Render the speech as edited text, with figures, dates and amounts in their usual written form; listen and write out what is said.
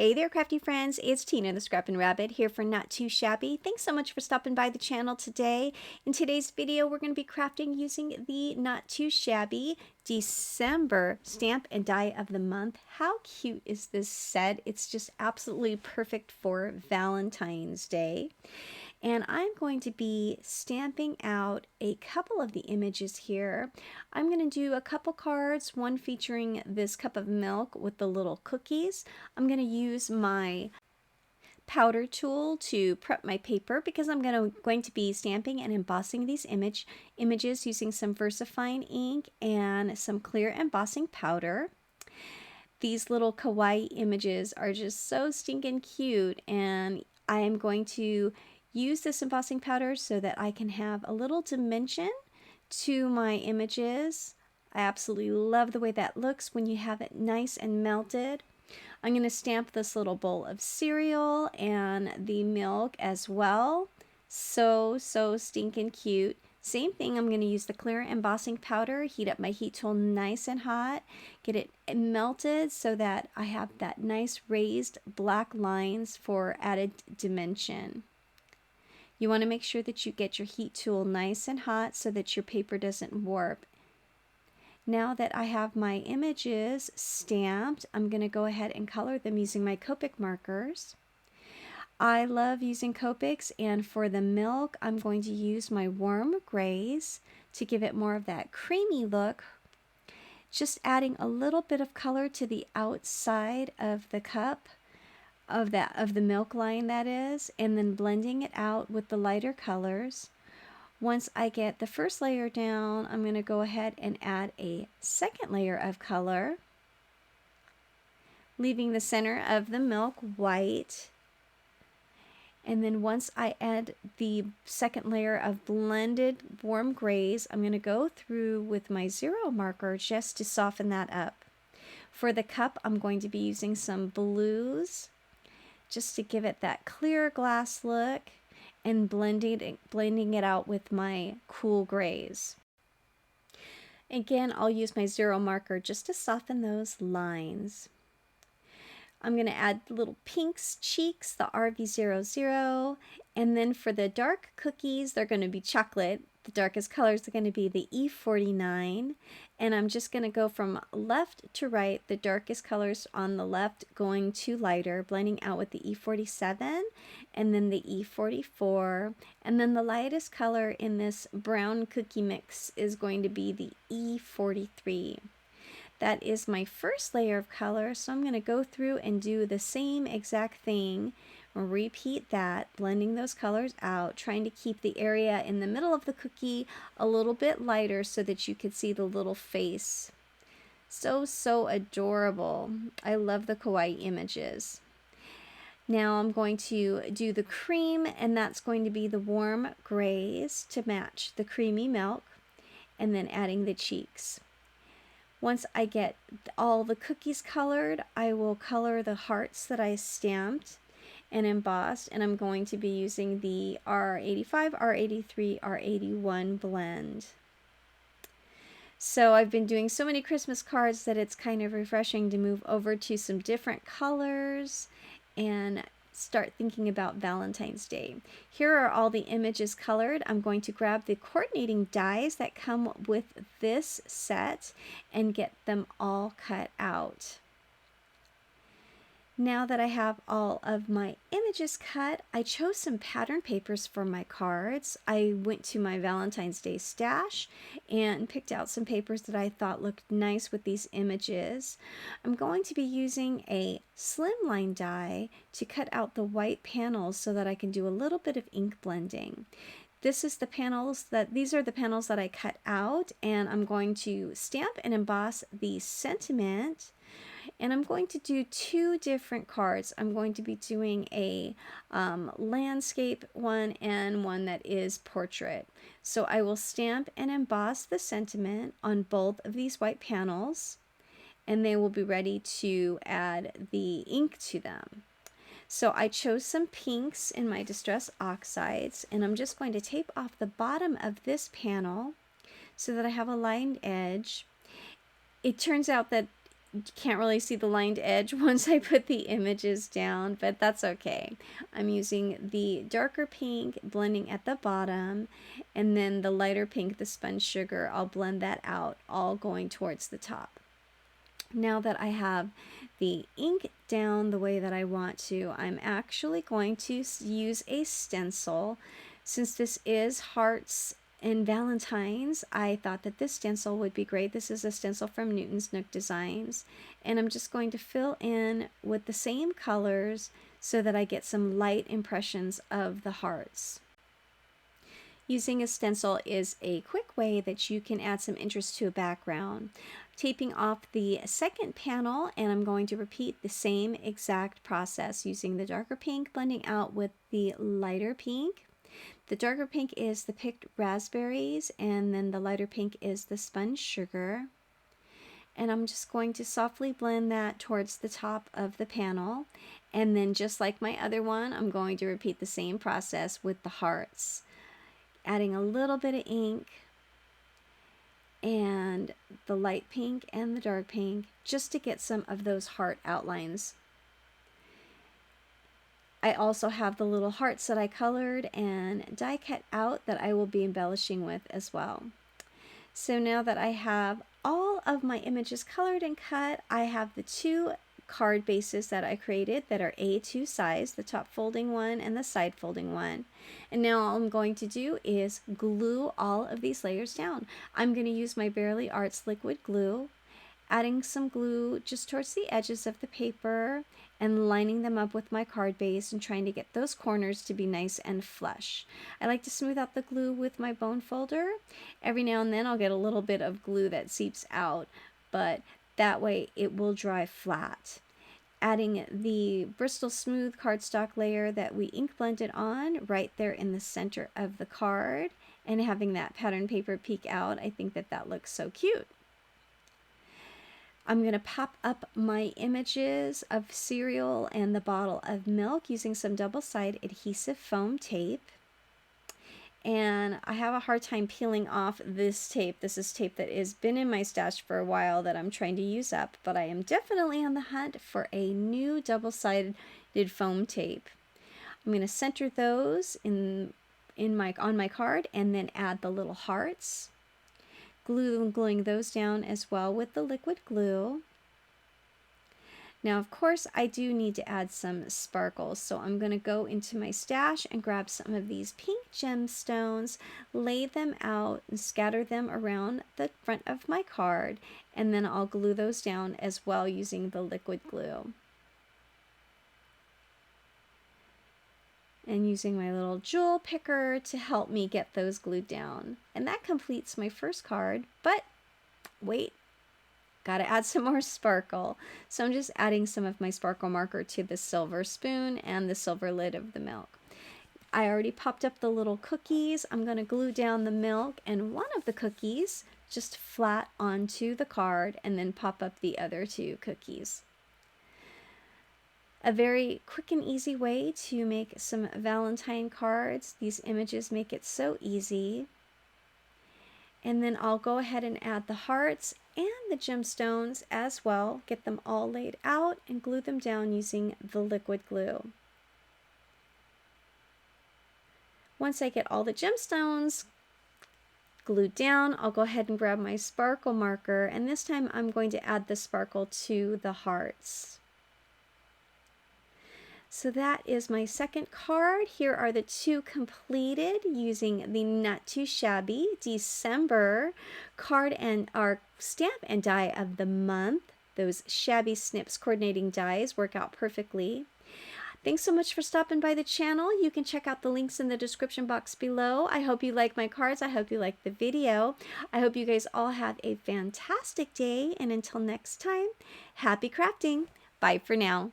Hey there, crafty friends. It's Tina the Scrappin' Rabbit here for Not Too Shabby. Thanks so much for stopping by the channel today. In today's video, we're going to be crafting using the Not Too Shabby December Stamp and Die of the Month. How cute is this set? It's just absolutely perfect for Valentine's Day. And I'm going to be stamping out a couple of the images here. I'm going to do a couple cards, one featuring this cup of milk with the little cookies. I'm going to use my powder tool to prep my paper because I'm going to be stamping and embossing these images using some VersaFine ink and some clear embossing powder. These little kawaii images are just so stinking cute, and I am going to use this embossing powder so that I can have a little dimension to my images. I absolutely love the way that looks when you have it nice and melted. I'm going to stamp this little bowl of cereal and the milk as well. So stinking cute. Same thing, I'm going to use the clear embossing powder, heat up my heat tool nice and hot, get it melted so that I have that nice raised black lines for added dimension. You want to make sure that you get your heat tool nice and hot so that your paper doesn't warp. Now that I have my images stamped, I'm going to go ahead and color them using my Copic markers. I love using Copics, and for the milk, I'm going to use my warm grays to give it more of that creamy look. Just adding a little bit of color to the outside of the cup. Of the milk line, that is, and then blending it out with the lighter colors. Once I get the first layer down, I'm going to go ahead and add a second layer of color, leaving the center of the milk white. And then once I add the second layer of blended warm grays, I'm going to go through with my 0 marker just to soften that up. For the cup, I'm going to be using some blues just to give it that clear glass look, and blending it out with my cool grays. Again, I'll use my 0 marker just to soften those lines. I'm going to add little pinks cheeks, the RV00, and then for the dark cookies, they're going to be chocolate. The darkest colors are going to be the E49, and I'm just going to go from left to right, the darkest colors on the left going to lighter, blending out with the E47, and then the E44, and then the lightest color in this brown cookie mix is going to be the E43. That is my first layer of color, so I'm going to go through and do the same exact thing. Repeat that, blending those colors out, trying to keep the area in the middle of the cookie a little bit lighter so that you could see the little face. So adorable. I love the kawaii images. Now I'm going to do the cream, and that's going to be the warm grays to match the creamy milk, and then adding the cheeks. Once I get all the cookies colored, I will color the hearts that I stamped and embossed, and I'm going to be using the R85, R83, R81 blend. So I've been doing so many Christmas cards that it's kind of refreshing to move over to some different colors and start thinking about Valentine's Day. Here are all the images colored. I'm going to grab the coordinating dies that come with this set and get them all cut out. Now that I have all of my images cut, I chose some pattern papers for my cards. I went to my Valentine's Day stash and picked out some papers that I thought looked nice with these images. I'm going to be using a slimline die to cut out the white panels so that I can do a little bit of ink blending. These are the panels that I cut out, and I'm going to stamp and emboss the sentiment. And I'm going to do 2 different cards. I'm going to be doing a landscape one and one that is portrait. So I will stamp and emboss the sentiment on both of these white panels, and they will be ready to add the ink to them. So I chose some pinks in my Distress Oxides, and I'm just going to tape off the bottom of this panel so that I have a lined edge. It turns out that can't really see the lined edge once I put the images down, but that's okay. I'm using the darker pink, blending at the bottom, and then the lighter pink, the spun sugar, I'll blend that out, all going towards the top. Now that I have the ink down the way that I want to, I'm actually going to use a stencil. Since this is hearts and Valentine's, I thought that this stencil would be great. This is a stencil from Newton's Nook Designs, and I'm just going to fill in with the same colors so that I get some light impressions of the hearts. Using a stencil is a quick way that you can add some interest to a background. Taping off the second panel, and I'm going to repeat the same exact process using the darker pink, blending out with the lighter pink. The darker pink is the picked raspberries, and then the lighter pink is the spun sugar. And I'm just going to softly blend that towards the top of the panel. And then just like my other one, I'm going to repeat the same process with the hearts. Adding a little bit of ink and the light pink and the dark pink just to get some of those heart outlines. I also have the little hearts that I colored and die cut out that I will be embellishing with as well. So now that I have all of my images colored and cut, I have the two card bases that I created that are A2 size, the top folding one and the side folding one. And now all I'm going to do is glue all of these layers down. I'm going to use my Barely Arts liquid glue, adding some glue just towards the edges of the paper and lining them up with my card base and trying to get those corners to be nice and flush. I like to smooth out the glue with my bone folder. Every now and then I'll get a little bit of glue that seeps out, but that way it will dry flat. Adding the Bristol Smooth cardstock layer that we ink blended on right there in the center of the card, and having that pattern paper peek out, I think that that looks so cute. I'm going to pop up my images of cereal and the bottle of milk using some double-sided adhesive foam tape. And I have a hard time peeling off this tape. This is tape that has been in my stash for a while that I'm trying to use up, but I am definitely on the hunt for a new double-sided foam tape. I'm going to center those on my card and then add the little hearts. Gluing those down as well with the liquid glue. Now, of course, I do need to add some sparkles, so I'm going to go into my stash and grab some of these pink gemstones, lay them out and scatter them around the front of my card, and then I'll glue those down as well using the liquid glue. And using my little jewel picker to help me get those glued down. And that completes my first card, but wait. Gotta add some more sparkle. So I'm just adding some of my sparkle marker to the silver spoon and the silver lid of the milk. I already popped up the little cookies. I'm gonna glue down the milk and one of the cookies just flat onto the card and then pop up the other two cookies. A very quick and easy way to make some Valentine cards. These images make it so easy. And then I'll go ahead and add the hearts and the gemstones as well, get them all laid out and glue them down using the liquid glue. Once I get all the gemstones glued down, I'll go ahead and grab my sparkle marker, and this time I'm going to add the sparkle to the hearts. So that is my second card. Here are the two completed using the Not Too Shabby December card and our stamp and die of the month. Those Shabby Snips coordinating dies work out perfectly. Thanks so much for stopping by the channel. You can check out the links in the description box below. I hope you like my cards. I hope you like the video. I hope you guys all have a fantastic day. And until next time, happy crafting. Bye for now.